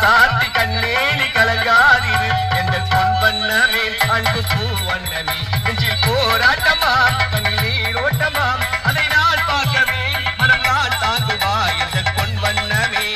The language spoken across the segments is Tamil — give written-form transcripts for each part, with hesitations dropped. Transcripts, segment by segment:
சாத்தி கண்ணேலி கலங்காதிரு எந்த பொன் வண்ணமே அன்பு பூ வண்ணமே நெஞ்சில் போராட்டமா கண்ணீர் ஓட்டமா அதை நான் பார்க்கவே மனம் நான் தாங்குவா எந்த பொன் வண்ணமே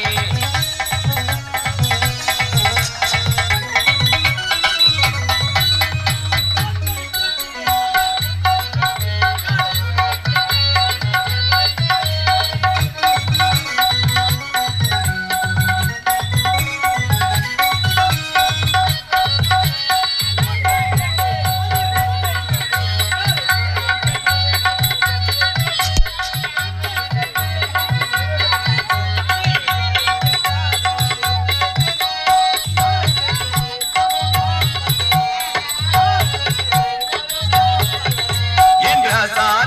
சாதி